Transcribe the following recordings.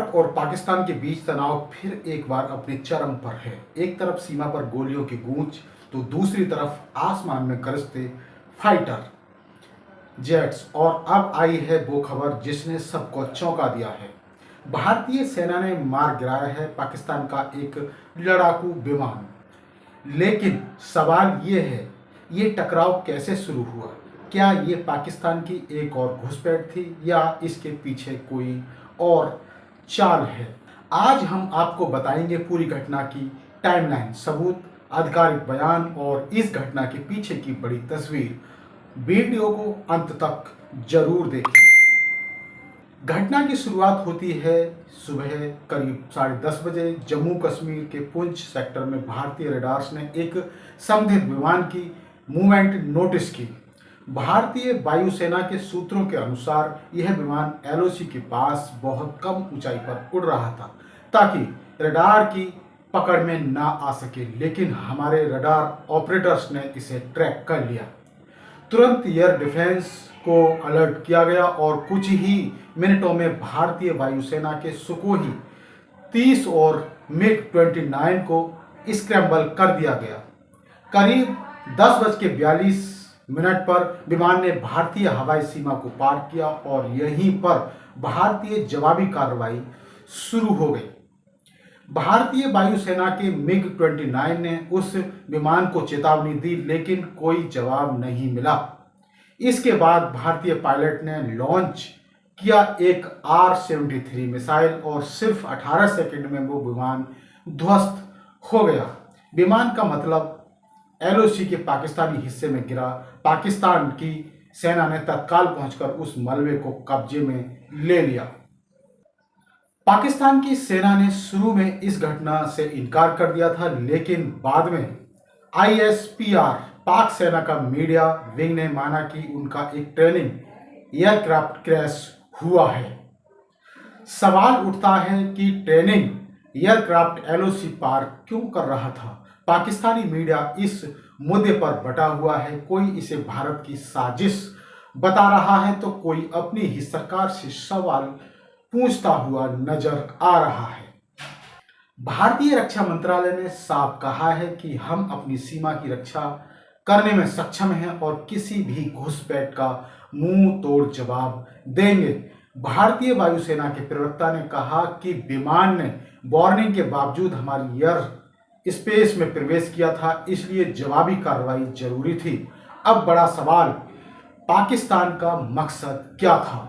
भारत और पाकिस्तान के बीच तनाव फिर एक बार अपने चरम पर है। एक तरफ सीमा पर गोलियों की गूंज तो दूसरी तरफ आसमान में गरजते फाइटर जेट्स। और अब आई है वो खबर जिसने सबको चौंका दिया है। भारतीय सेना ने मार गिराया है पाकिस्तान का एक लड़ाकू विमान। लेकिन सवाल ये है, ये टकराव कैसे शुरू हुआ? क्या ये पाकिस्तान की एक और घुसपैठ थी या इसके पीछे कोई और चाल है? आज हम आपको बताएंगे पूरी घटना की टाइमलाइन, सबूत, आधिकारिक बयान और इस घटना के पीछे की बड़ी तस्वीर। वीडियो को अंत तक जरूर देखें। घटना की शुरुआत होती है सुबह करीब 10:30 बजे। जम्मू कश्मीर के पुंछ सेक्टर में भारतीय रडार्स ने एक संदिग्ध विमान की मूवमेंट नोटिस की। भारतीय वायुसेना के सूत्रों के अनुसार यह विमान एलओसी के पास बहुत कम ऊंचाई पर उड़ रहा था ताकि रडार की पकड़ में ना आ सके, लेकिन हमारे रडार ऑपरेटर्स ने इसे ट्रैक कर लिया। तुरंत एयर डिफेंस को अलर्ट किया गया और कुछ ही मिनटों में भारतीय वायुसेना के सुकोई 30 और मिग-29 को स्क्रैम्बल कर दिया गया। करीब 10:42 पर विमान ने भारतीय हवाई सीमा को पार किया और यहीं पर भारतीय जवाबी कार्रवाई शुरू हो गई। भारतीय वायुसेना के मिग-29 ने उस विमान को चेतावनी दी, लेकिन कोई जवाब नहीं मिला। इसके बाद भारतीय पायलट ने लॉन्च किया एक R-73 मिसाइल और सिर्फ 18 सेकंड में वो विमान ध्वस्त हो गया। विमान का मतलब एलओसी के पाकिस्तानी हिस्से में गिरा। पाकिस्तान की सेना ने तत्काल पहुंचकर उस मलबे को कब्जे में ले लिया। पाकिस्तान की सेना ने शुरू में इस घटना से इनकार कर दिया था, लेकिन बाद में ISPR पाक सेना का मीडिया विंग ने माना कि उनका एक ट्रेनिंग एयरक्राफ्ट क्रैश हुआ है। सवाल उठता है कि ट्रेनिंग एयरक्राफ्ट एलओसी पार क्यों कर रहा था? पाकिस्तानी मीडिया इस मुद्दे पर बटा हुआ है। कोई इसे भारत की साजिश बता रहा है तो कोई अपनी ही सरकार से सवाल पूछता हुआ नजर आ रहा है। भारतीय रक्षा मंत्रालय ने साफ कहा है कि हम अपनी सीमा की रक्षा करने में सक्षम हैं और किसी भी घुसपैठ का मुंह तोड़ जवाब देंगे। भारतीय वायुसेना के प्रवक्ता ने कहा कि विमान ने वार्निंग के बावजूद हमारी एयर स्पेस में प्रवेश किया था, इसलिए जवाबी कार्रवाई जरूरी थी। अब बड़ा सवाल, पाकिस्तान का मकसद क्या था?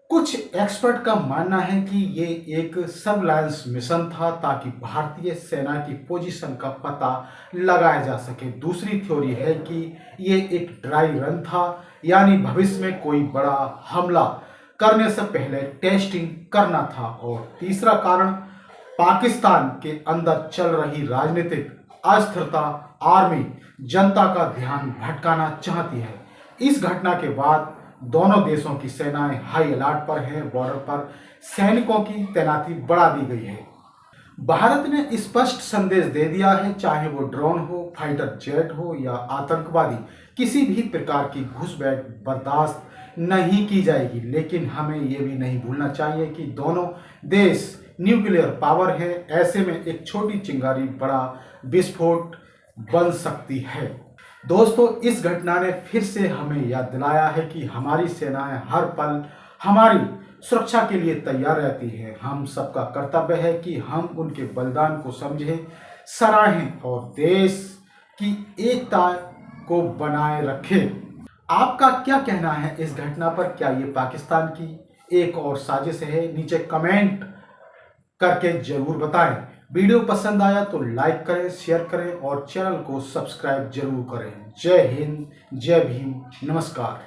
कुछ एक्सपर्ट का मानना है कि ये एक सर्विलांस मिशन था ताकि भारतीय सेना की पोजीशन का पता लगाया जा सके। दूसरी थ्योरी है कि ये एक ड्राई रन था, यानी भविष्य में कोई बड़ा हमला करने से पहले टेस्टिंग करना था। और तीसरा कारण, पाकिस्तान के अंदर चल रही राजनीतिक अस्थिरता, आर्मी जनता का ध्यान भटकाना चाहती है। इस घटना के बाद दोनों देशों की सेनाएं हाई अलर्ट पर हैं। बॉर्डर पर सैनिकों की तैनाती बढ़ा दी गई है। भारत ने स्पष्ट संदेश दे दिया है, चाहे वो ड्रोन हो, फाइटर जेट हो या आतंकवादी, किसी भी प्रकार की घुसपैठ बर्दाश्त नहीं की जाएगी। लेकिन हमें ये भी नहीं भूलना चाहिए कि दोनों देश न्यूक्लियर पावर है। ऐसे में एक छोटी चिंगारी बड़ा विस्फोट बन सकती है। दोस्तों, इस घटना ने फिर से हमें याद दिलाया है कि हमारी सेनाएं हर पल हमारी सुरक्षा के लिए तैयार रहती है। हम सबका कर्तव्य है कि हम उनके बलिदान को समझें, सराहें और देश की एकता को बनाए रखें। आपका क्या कहना है इस घटना पर? क्या ये पाकिस्तान की एक और साजिश है? नीचे कमेंट करके जरूर बताएं। वीडियो पसंद आया तो लाइक करें, शेयर करें और चैनल को सब्सक्राइब जरूर करें। जय हिंद, जय भीम, नमस्कार।